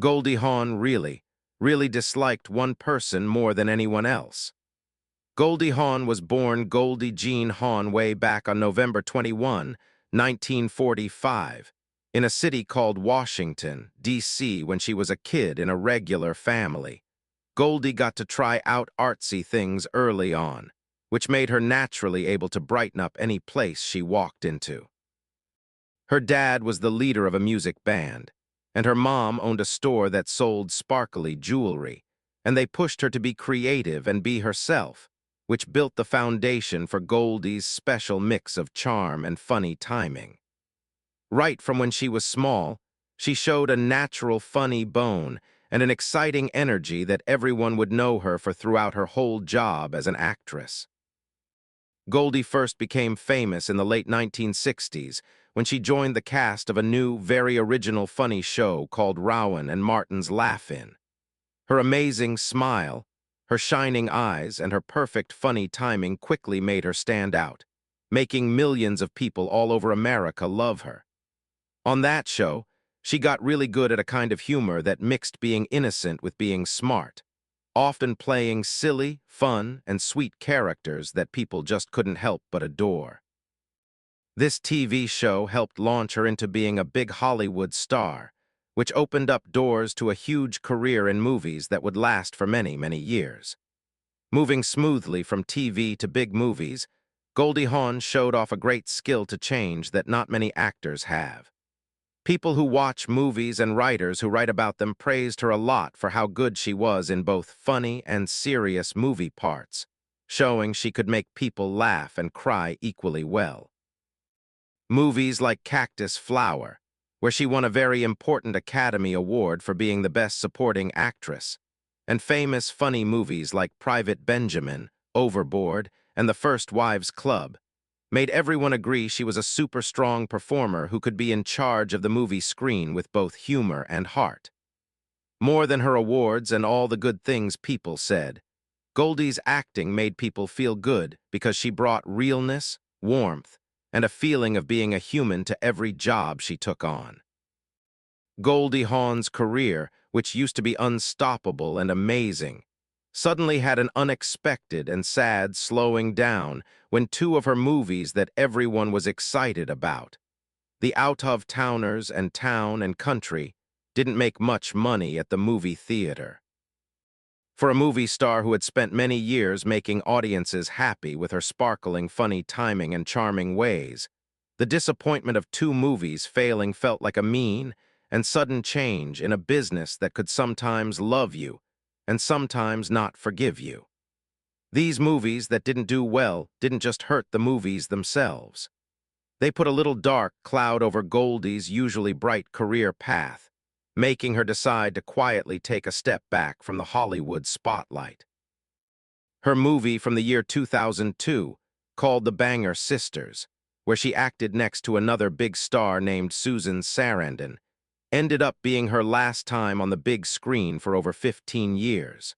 Goldie Hawn really disliked one person more than anyone else. Goldie Hawn was born Goldie Jean Hawn way back on November 21, 1945, in a city called Washington, D.C. when she was a kid in a regular family. Goldie got to try out artsy things early on, which made her naturally able to brighten up any place she walked into. Her dad was the leader of a music band, and her mom owned a store that sold sparkly jewelry, and they pushed her to be creative and be herself, which built the foundation for Goldie's special mix of charm and funny timing. Right from when she was small, she showed a natural funny bone and an exciting energy that everyone would know her for throughout her whole job as an actress. Goldie first became famous in the late 1960s when she joined the cast of a new, very original funny show called Rowan and Martin's Laugh-In. Her amazing smile, her shining eyes, and her perfect funny timing quickly made her stand out, making millions of people all over America love her. On that show, she got really good at a kind of humor that mixed being innocent with being smart, often playing silly, fun, and sweet characters that people just couldn't help but adore. This TV show helped launch her into being a big Hollywood star, which opened up doors to a huge career in movies that would last for many, many years. Moving smoothly from TV to big movies, Goldie Hawn showed off a great skill to change that not many actors have. People who watch movies and writers who write about them praised her a lot for how good she was in both funny and serious movie parts, showing she could make people laugh and cry equally well. Movies like Cactus Flower, where she won a very important Academy Award for being the best supporting actress, and famous funny movies like Private Benjamin, Overboard, and The First Wives Club, made everyone agree she was a super strong performer who could be in charge of the movie screen with both humor and heart. More than her awards and all the good things people said, Goldie's acting made people feel good because she brought realness, warmth, and a feeling of being a human to every job she took on. Goldie Hawn's career, which used to be unstoppable and amazing, suddenly had an unexpected and sad slowing down when two of her movies that everyone was excited about, The Out-of-Towners and Town and Country, didn't make much money at the movie theater. For a movie star who had spent many years making audiences happy with her sparkling, funny timing and charming ways, the disappointment of two movies failing felt like a mean and sudden change in a business that could sometimes love you and sometimes not forgive you. These movies that didn't do well didn't just hurt the movies themselves. They put a little dark cloud over Goldie's usually bright career path, making her decide to quietly take a step back from the Hollywood spotlight. Her movie from the year 2002, called The Banger Sisters, where she acted next to another big star named Susan Sarandon, ended up being her last time on the big screen for over 15 years.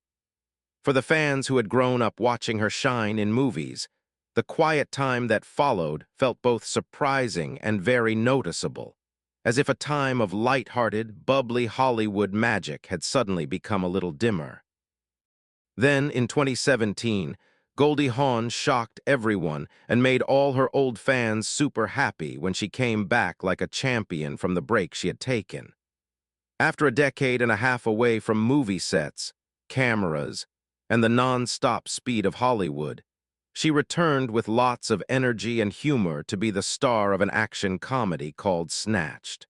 For the fans who had grown up watching her shine in movies, the quiet time that followed felt both surprising and very noticeable, as if a time of light-hearted, bubbly Hollywood magic had suddenly become a little dimmer. Then, in 2017, Goldie Hawn shocked everyone and made all her old fans super happy when she came back like a champion from the break she had taken. After a decade and a half away from movie sets, cameras, and the non-stop speed of Hollywood, she returned with lots of energy and humor to be the star of an action comedy called Snatched.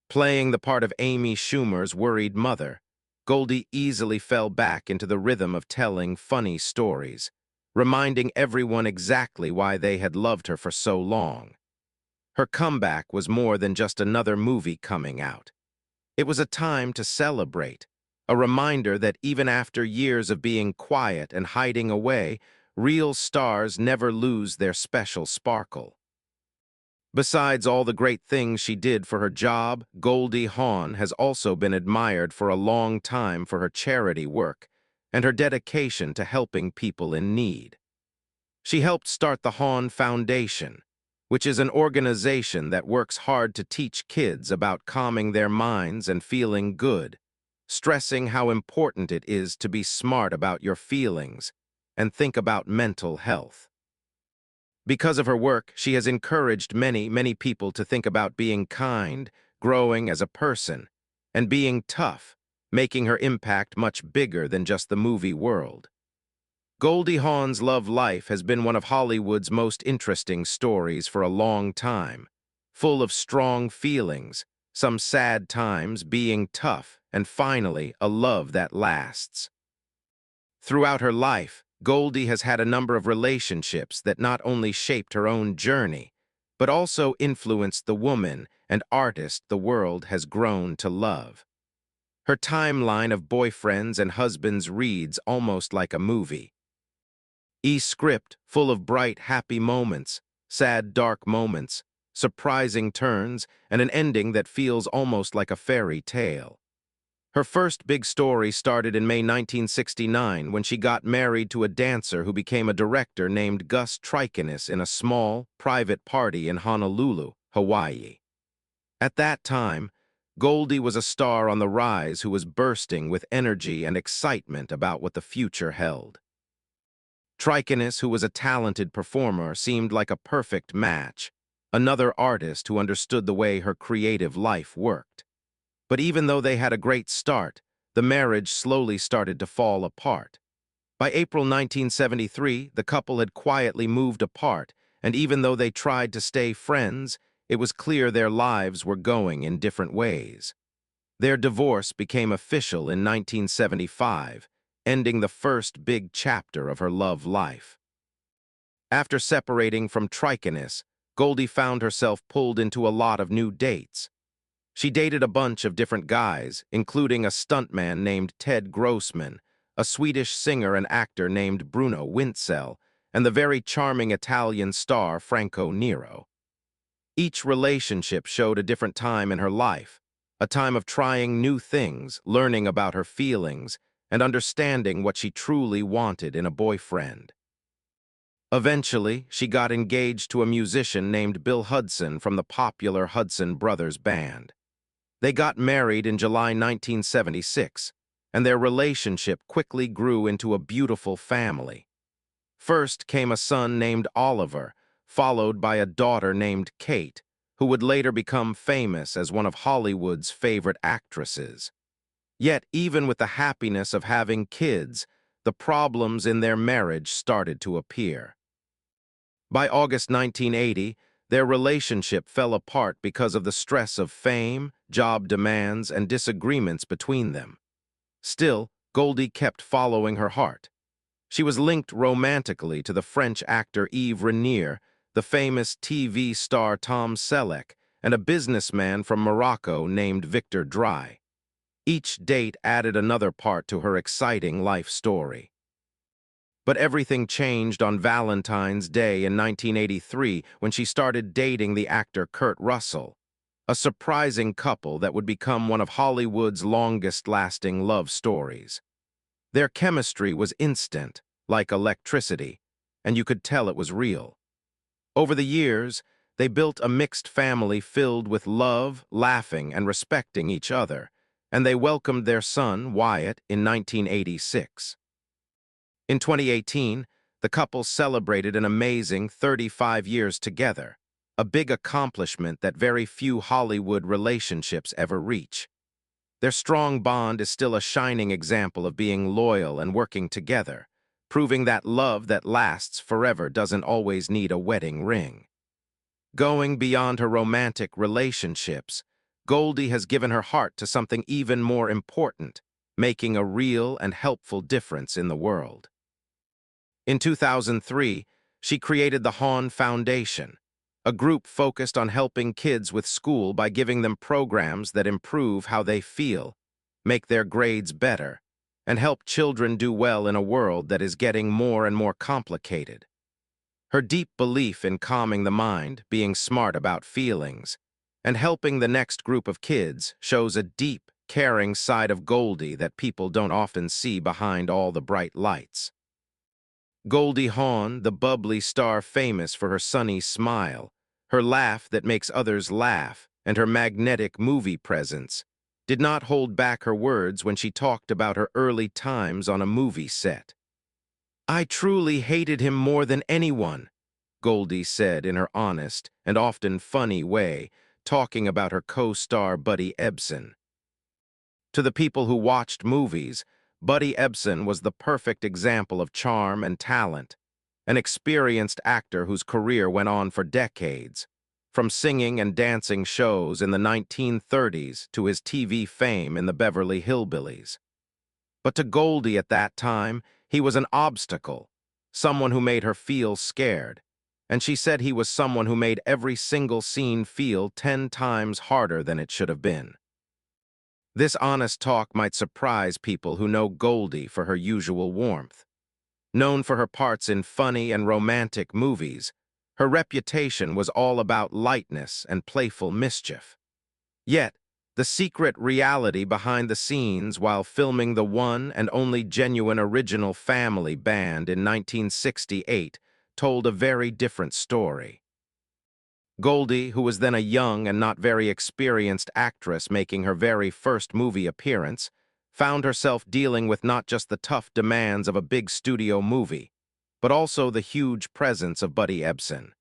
Playing the part of Amy Schumer's worried mother, Goldie easily fell back into the rhythm of telling funny stories, reminding everyone exactly why they had loved her for so long. Her comeback was more than just another movie coming out. It was a time to celebrate, a reminder that even after years of being quiet and hiding away, real stars never lose their special sparkle. Besides all the great things she did for her job, Goldie Hawn has also been admired for a long time for her charity work and her dedication to helping people in need. She helped start the Hawn Foundation, which is an organization that works hard to teach kids about calming their minds and feeling good, stressing how important it is to be smart about your feelings and think about mental health. Because of her work, she has encouraged many people to think about being kind, growing as a person, and being tough, making her impact much bigger than just the movie world. Goldie Hawn's love life has been one of Hollywood's most interesting stories for a long time, full of strong feelings, some sad times, being tough, and finally, a love that lasts. Throughout her life, Goldie has had a number of relationships that not only shaped her own journey, but also influenced the woman and artist the world has grown to love. Her timeline of boyfriends and husbands reads almost like a movie. A script full of bright, happy moments, sad, dark moments, surprising turns, and an ending that feels almost like a fairy tale. Her first big story started in May 1969 when she got married to a dancer who became a director named Gus Trichonis in a small, private party in Honolulu, Hawaii. At that time, Goldie was a star on the rise who was bursting with energy and excitement about what the future held. Trichonis, who was a talented performer, seemed like a perfect match, another artist who understood the way her creative life worked. But even though they had a great start, the marriage slowly started to fall apart. By April 1973, the couple had quietly moved apart, and even though they tried to stay friends, it was clear their lives were going in different ways. Their divorce became official in 1975, ending the first big chapter of her love life. After separating from Trichonis, Goldie found herself pulled into a lot of new dates. She dated a bunch of different guys, including a stuntman named Ted Grossman, a Swedish singer and actor named Bruno Wintzell, and the very charming Italian star Franco Nero. Each relationship showed a different time in her life, a time of trying new things, learning about her feelings, and understanding what she truly wanted in a boyfriend. Eventually, she got engaged to a musician named Bill Hudson from the popular Hudson Brothers Band. They got married in July 1976, and their relationship quickly grew into a beautiful family. First came a son named Oliver, followed by a daughter named Kate, who would later become famous as one of Hollywood's favorite actresses. Yet, even with the happiness of having kids, the problems in their marriage started to appear. By August 1980, their relationship fell apart because of the stress of fame, job demands, and disagreements between them. Still, Goldie kept following her heart. She was linked romantically to the French actor Yves Renier, the famous TV star Tom Selleck, and a businessman from Morocco named Victor Dry. Each date added another part to her exciting life story. But everything changed on Valentine's Day in 1983 when she started dating the actor Kurt Russell, a surprising couple that would become one of Hollywood's longest-lasting love stories. Their chemistry was instant, like electricity, and you could tell it was real. Over the years, they built a mixed family filled with love, laughing, and respecting each other, and they welcomed their son, Wyatt, in 1986. In 2018, the couple celebrated an amazing 35 years together, a big accomplishment that very few Hollywood relationships ever reach. Their strong bond is still a shining example of being loyal and working together, proving that love that lasts forever doesn't always need a wedding ring. Going beyond her romantic relationships, Goldie has given her heart to something even more important, making a real and helpful difference in the world. In 2003, she created the Hawn Foundation, a group focused on helping kids with school by giving them programs that improve how they feel, make their grades better, and help children do well in a world that is getting more and more complicated. Her deep belief in calming the mind, being smart about feelings, and helping the next group of kids shows a deep, caring side of Goldie that people don't often see behind all the bright lights. Goldie Hawn, the bubbly star famous for her sunny smile, Her laugh that makes others laugh, and her magnetic movie presence did not hold back her words when she talked about her early times on a movie set. "I truly hated him more than anyone," Goldie said in her honest and often funny way, talking about her co-star Buddy Ebsen. To the people who watched movies, Buddy Ebsen was the perfect example of charm and talent, an experienced actor whose career went on for decades, from singing and dancing shows in the 1930s to his TV fame in the Beverly Hillbillies. But to Goldie at that time, he was an obstacle, someone who made her feel scared, and she said he was someone who made every single scene feel 10 times harder than it should have been. This honest talk might surprise people who know Goldie for her usual warmth. Known for her parts in funny and romantic movies, her reputation was all about lightness and playful mischief. Yet, the secret reality behind the scenes while filming the one and only genuine original Family Band in 1968 told a very different story. Goldie, who was then a young and not very experienced actress making her very first movie appearance, found herself dealing with not just the tough demands of a big studio movie, but also the huge presence of Buddy Ebsen.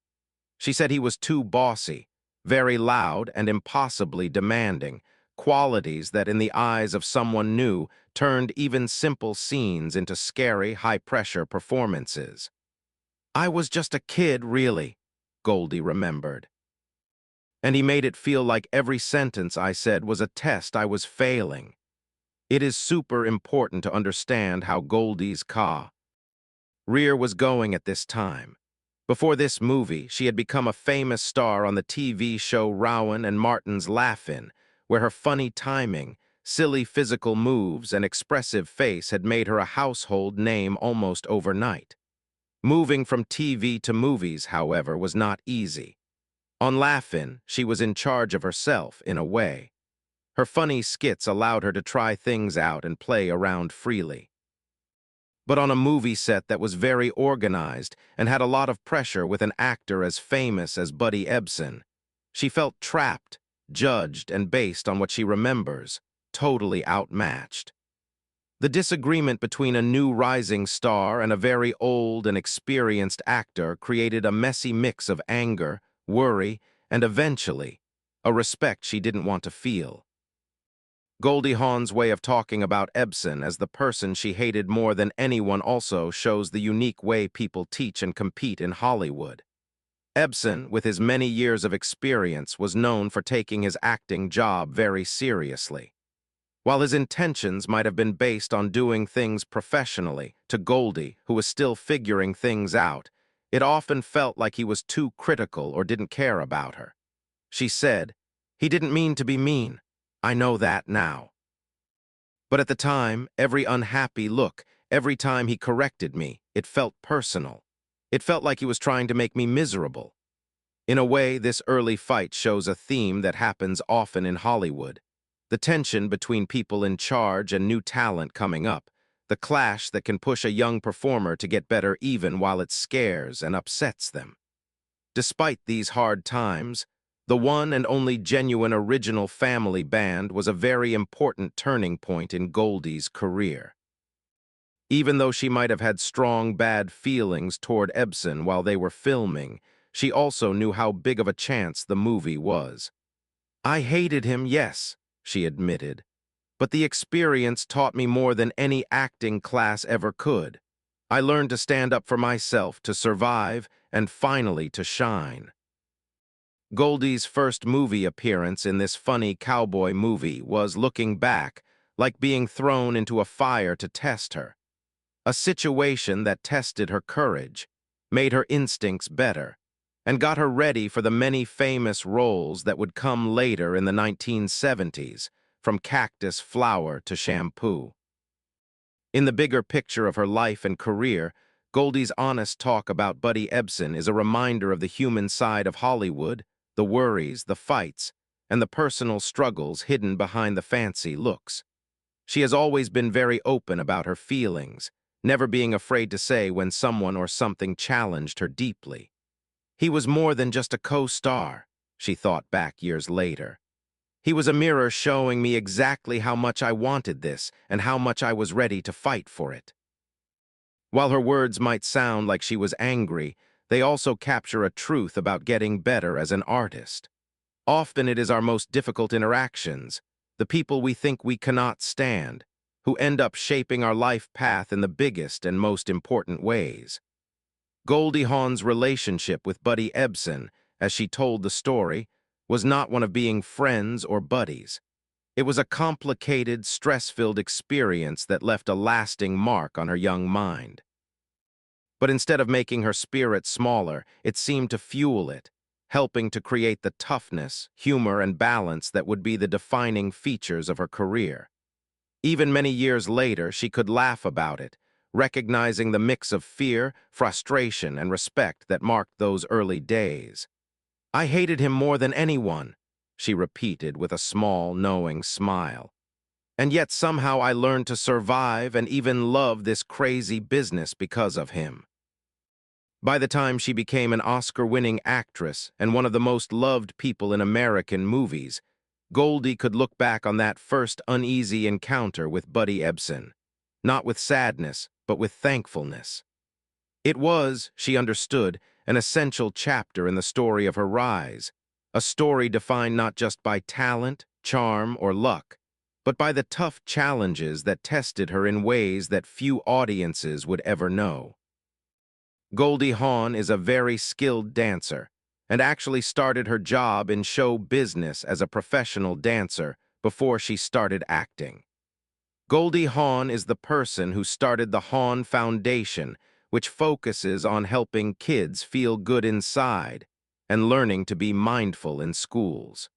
She said he was too bossy, very loud and impossibly demanding, qualities that in the eyes of someone new turned even simple scenes into scary, high-pressure performances. "I was just a kid, really," Goldie remembered. "And he made it feel like every sentence I said was a test I was failing." It is super important to understand how Goldie's career was going at this time. Before this movie, she had become a famous star on the TV show Rowan and Martin's Laugh-In, where her funny timing, silly physical moves, and expressive face had made her a household name almost overnight. Moving from TV to movies, however, was not easy. On Laugh-In, she was in charge of herself, in a way. Her funny skits allowed her to try things out and play around freely. But on a movie set that was very organized and had a lot of pressure with an actor as famous as Buddy Ebsen, she felt trapped, judged, and based on what she remembers, totally outmatched. The disagreement between a new rising star and a very old and experienced actor created a messy mix of anger, worry, and eventually, a respect she didn't want to feel. Goldie Hawn's way of talking about Ebsen as the person she hated more than anyone also shows the unique way people teach and compete in Hollywood. Ebsen, with his many years of experience, was known for taking his acting job very seriously. While his intentions might have been based on doing things professionally, to Goldie, who was still figuring things out, it often felt like he was too critical or didn't care about her. She said, "He didn't mean to be mean. I know that now. But at the time, every unhappy look, every time he corrected me, it felt personal. It felt like he was trying to make me miserable." In a way, this early fight shows a theme that happens often in Hollywood. The tension between people in charge and new talent coming up, the clash that can push a young performer to get better even while it scares and upsets them. Despite these hard times, the one and only genuine original Family Band was a very important turning point in Goldie's career. Even though she might have had strong bad feelings toward Ebsen while they were filming, she also knew how big of a chance the movie was. "I hated him, yes," she admitted, "but the experience taught me more than any acting class ever could. I learned to stand up for myself, to survive, and finally to shine." Goldie's first movie appearance in this funny cowboy movie was, looking back, like being thrown into a fire to test her. A situation that tested her courage, made her instincts better, and got her ready for the many famous roles that would come later in the 1970s, from Cactus Flower to Shampoo. In the bigger picture of her life and career, Goldie's honest talk about Buddy Ebsen is a reminder of the human side of Hollywood, the worries, the fights, and the personal struggles hidden behind the fancy looks. She has always been very open about her feelings, never being afraid to say when someone or something challenged her deeply. He was more than just a co-star, she thought back years later. He was a mirror showing me exactly how much I wanted this and how much I was ready to fight for it. While her words might sound like she was angry, they also capture a truth about getting better as an artist. Often it is our most difficult interactions, the people we think we cannot stand, who end up shaping our life path in the biggest and most important ways. Goldie Hawn's relationship with Buddy Ebsen, as she told the story, was not one of being friends or buddies. It was a complicated, stress-filled experience that left a lasting mark on her young mind. But instead of making her spirit smaller, it seemed to fuel it, helping to create the toughness, humor, and balance that would be the defining features of her career. Even many years later, she could laugh about it, recognizing the mix of fear, frustration, and respect that marked those early days. "I hated him more than anyone," she repeated with a small, knowing smile. "And yet somehow I learned to survive and even love this crazy business because of him." By the time she became an Oscar-winning actress and one of the most loved people in American movies, Goldie could look back on that first uneasy encounter with Buddy Ebsen, not with sadness, but with thankfulness. It was, she understood, an essential chapter in the story of her rise, a story defined not just by talent, charm, or luck, but by the tough challenges that tested her in ways that few audiences would ever know. Goldie Hawn is a very skilled dancer and actually started her job in show business as a professional dancer before she started acting. Goldie Hawn is the person who started the Hawn Foundation, which focuses on helping kids feel good inside and learning to be mindful in schools.